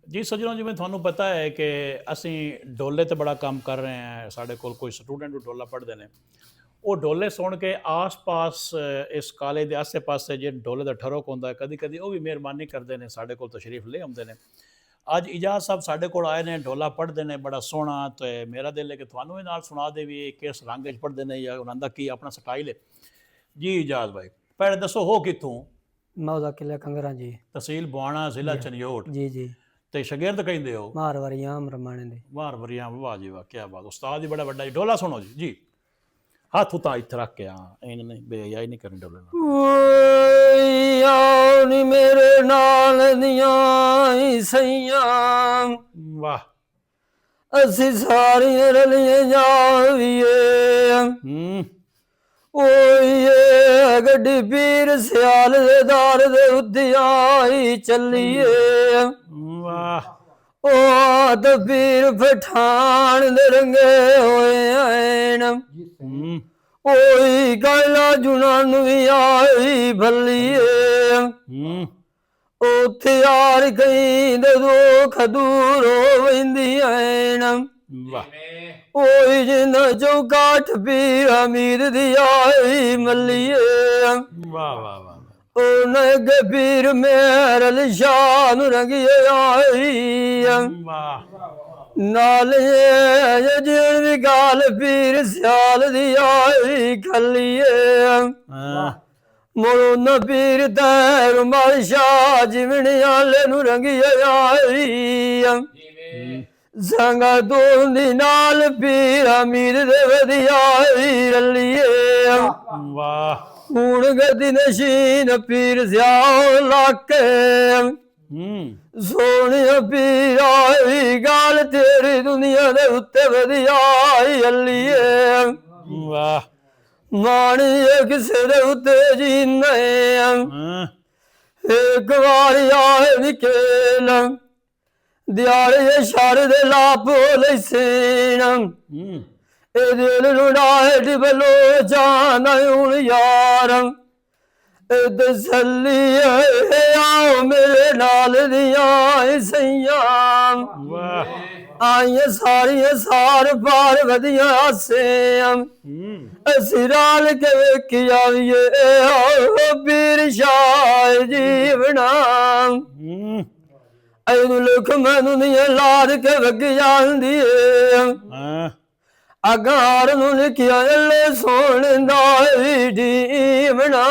ਜੀ ਸੱਜਣੋ, ਜਿਵੇਂ ਤੁਹਾਨੂੰ ਪਤਾ ਹੈ ਕਿ ਅਸੀਂ ਡੋਲੇ ਤੇ ਬੜਾ ਕੰਮ ਕਰ ਰਹੇ ਹਾਂ। ਸਾਡੇ ਕੋਲ ਕੋਈ ਸਟੂਡੈਂਟ ਵੀ ਡੋਲਾ ਪੜ੍ਹਦੇ ਨੇ, ਉਹ ਡੋਲੇ ਸੁਣ ਕੇ ਆਸ-ਪਾਸ ਇਸ ਕਾਲਜ ਦੇ ਆਸੇ-ਪਾਸੇ ਜੇ ਡੋਲੇ ਦਾ ਠਰਕ ਹੁੰਦਾ ਕਦੀ ਕਦੀ ਉਹ ਵੀ ਮਿਹਰਬਾਨੀ ਕਰਦੇ ਨੇ, ਸਾਡੇ ਕੋਲ ਤਸ਼ਰੀਫ ਲੈ ਆਉਂਦੇ ਨੇ। ਅੱਜ ਇਜਾਜ਼ ਸਾਹਿਬ ਸਾਡੇ ਕੋਲ ਆਏ ਨੇ, ਡੋਲਾ ਪੜ੍ਹਦੇ ਨੇ ਬੜਾ ਸੋਹਣਾ। ਤੇ ਮੇਰਾ ਦਿਲ ਹੈ ਕਿ ਤੁਹਾਨੂੰ ਵੀ ਨਾਲ ਸੁਣਾ ਦੇ ਵੀ ਕਿਸ ਰੰਗ 'ਚ ਪੜ੍ਹਦੇ ਨੇ ਜਾਂ ਉਹਨਾਂ ਦਾ ਕੀ ਆਪਣਾ ਸਟਾਈਲ ਹੈ। ਜੀ ਇਜਾਜ਼ ਭਾਈ, ਪਹਿਲੇ ਦੱਸੋ ਹੋ ਕਿੱਥੋਂ? मैं ਉਹਦਾ ਕਿਲਾ ਕੰਗਰਾ ਜੀ, ਤਹਿਸੀਲ ਬੁਆਣਾ, ਜ਼ਿਲ੍ਹਾ ਚਨਿਓਟ। ਜੀ ਜੀ। ਤੇ ਸ਼ਾਗਿਰਦ ਕਹਿੰਦੇ ਹੋ? ਮਾਰਵਰੀਆਂ ਰਮਾਣੇ ਦੇ। ਵਾਹ ਵਾਹ ਜੀ ਵਾਹ, ਕੀ ਬਾਤ। ਉਸਤਾਦ ਹੀ ਬੜਾ ਵੱਡਾ ਜੀ। ਡੋਲਾ ਸੁਣੋ ਜੀ। ਜੀ ਹੱਥ ਉਤਾਂ ਇੱਥੇ ਰੱਖ ਕੇ, ਹਾਂ ਇਹ ਨਹੀਂ ਬੇਹਯਾਈ ਨਹੀਂ ਕਰਨੀ ਡੋਲੇ ਨਾਲ। ਆਓ ਨੀ ਮੇਰੇ ਨਾਲ ਦੀਆਂ ਸਈਆਂ, ਵਾਹ। ਅਸੀਂ ਸਾਰੀਆਂ ਰਲੀਆਂ ਜਾਵੀਏ। ਓਏ ਗੱਡੀ ਪੀਰ ਸਿਆਲ ਦੇ ਦਾਰ ਦੇ ਉੱਤੇ ਆਈ ਚੱਲੀਏ। ਵਾਹ। ਉਹ ਦਬੀਰ ਪਠਾਨ ਦੇ ਰੰਗੇ ਹੋਏ ਐਨ। ਓਏ ਗਾਇਲਾ ਜੁਨਾਂ ਨੂੰ ਵੀ ਆਈ ਭੱਲੀਏ। ਉੱਥੇ ਯਾਰ ਕਈ ਦੇ ਦੁੱਖ ਦੂਰ ਹੋ ਵੈਂਦੀਆਂ ਐਨ। ਓਏ ਜਿੰਨਾ ਚੌਕਾਠ ਪੀਰ ਅਮੀਰ ਦੀ ਆਈ ਮੱਲੀਏ। ਵਾਹ ਵਾਹ ਵਾਹ। ਉਹਨੇ ਗਬੀਰ ਮੇਰਲ ਸ਼ਾਨ ਰੰਗੀਏ ਆਈ। ਵਾਹ। ਨਾਲ ਜਿਣ ਵੀ ਗਾਲ ਪੀਰ ਸਿਆਲ ਦੀ ਆਈ ਖੱਲੀਏ। ਮੋੜੋ ਨਾ ਪੀਰ ਤੈਰ ਮਰ ਸ਼ਾਹ ਜਿਵਣ ਆਲੇ ਨੂੰ ਰੰਗੀਏ ਆਈ। ਸੰਗਾ ਦੋਂਦੀ ਨਾਲ ਪੀਰ ਅਮੀਰ ਦੇ ਵਧੀਆ ਰਲੀਏ। ਵਾਹ। ਹੁਣ ਗਦੀ ਨਸ਼ੀਨ ਪੀਰ ਸਿਆਓ ਲਾਕੇ। ਸੋਹਣਿਆ ਪੀਰ ਆਈ ਗਾਲ ਤੇਰੀ ਦੁਨੀਆ ਦੇ ਉੱਤੇ ਵਧੀਆ ਅੱਲੀਏ। ਵਾਹ। ਮਾਣੀਏ ਕਿਸੇ ਦੇ ਉੱਤੇ ਜੀਨੇ। ਇੱਕ ਵਾਰ ਆਏ ਵਿਕੇਲ ਦਿਹਾੜੇ ਸ਼ਰ ਦੇ ਲਾਪ ਲਈ ਸੇਨ। ਇਹ ਦਿਲ ਨੂੰ ਡਾਹੇ ਡਿਬਲੋ ਜਾਣਾ ਹੁਣ ਯਾਰ। ਇਹ ਤਸੱਲੀ ਆਓ ਮੇਰੇ ਨਾਲ ਦੀਆਂ ਸਈਆਂ। ਆਈਆਂ ਸਾਰੀਆਂ ਸਾਰ ਪਾਰ ਵਧੀਆਂ ਆਸੇ। ਅਸੀਂ ਰਲ ਕੇ ਵੇਖੀ ਆਈਏ ਪੀਰ ਸ਼ਾਹ ਜੀਵਣਾ। ਇਹਨੂੰ ਲਿਖ ਮੈਨੂੰ ਨੀ ਲਾਦ ਕੇ ਵਗ ਜਾਂਦੀ ਏ। ਅਗਾਰ ਨੂੰ ਲਿਖਿਆ ਅੱਲੇ ਸੋਹਣਦਾ ਜੀਵਣਾ।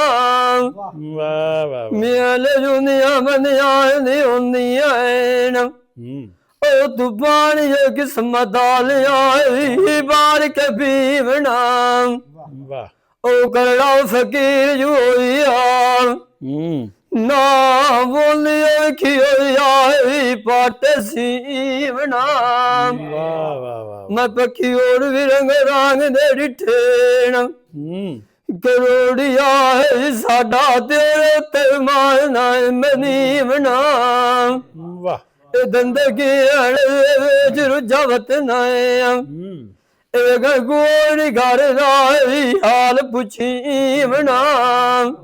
ਵਾਹ ਵਾਹ। ਮੇਲੇ ਜੁਨੀਆਂ ਬੰਦਿਆਂ ਦੀ ਹੁੰਦੀਆਂ ਐਨ। ਉਹ ਤੂੰ ਪਾਣੀ ਕਿਸਮਤ ਲਿਆਈ ਬਾਰ ਕੇ ਪੀਵਣਾ। ਵਾਹ। ਉਹ ਕਰੜਾ ਫਕੀਰ ਜੋਈਆ ਨਾ ਬੋਲਿਓ ਕੀ ਆਈ ਪਾਟ ਸੀਵਣਾ। ਵਾਹ ਵਾਹ ਵਾਹ। ਮੈਂ ਪੱਖੀ ਔਰ ਵੀ ਰੰਗ ਦੇ ਡਿਠੇਣ। ਕਰੋੜੀਆ ਹੈ ਸਾਡਾ ਤੇਰੇ ਤੇ ਮਾਰਨਾ ਮਨੀਵਣਾ। ਵਾਹ। ਇਹ ਦੰਦਗੀ ਵਿੱਚ ਰੁਝਾਵਤ ਨਾ। ਇਹ ਗੋੜੀ ਘਰ ਦਾ ਹਾਲ ਪੁੱਛੀਵਣਾ।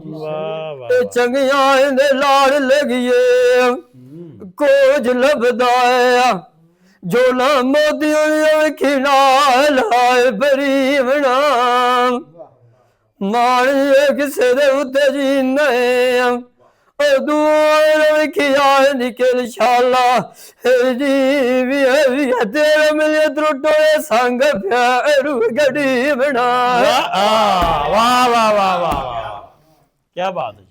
ਵਾਹ ਵਾਹ। ਇਹ ਚੰਗਿਆਂ ਦੇ ਲਾੜ ਲਗੀਏ ਕੋਝ ਲੱਭਦਾ ਆ। ਜੋਲਾ ਮੋਦੀਆਂ ਵੇਖੀ ਨਾਲ ਹਾਏ ਬਰੀਵਣਾ। ਮਾਣੀਏ ਕਿਸੇ ਦੇ ਉੱਤੇ ਜੀਨੇ। ਉਹ ਦੂਰ ਵੇਖੀ ਆਏ ਨਿਕਲ ਸ਼ਾਲਾ ਜੀ ਵੀ ਤੇਰੇ ਮਿਲੇ ਤਰੁੱਟੋਏ ਸੰਗ ਪਿਆਰੂ ਗੱਡੀ ਬਣਾ। ਵਾਹ ਵਾਹ ਵਾਹ ਵਾਹ। ਕੀ ਬਾਤ ਹੈ।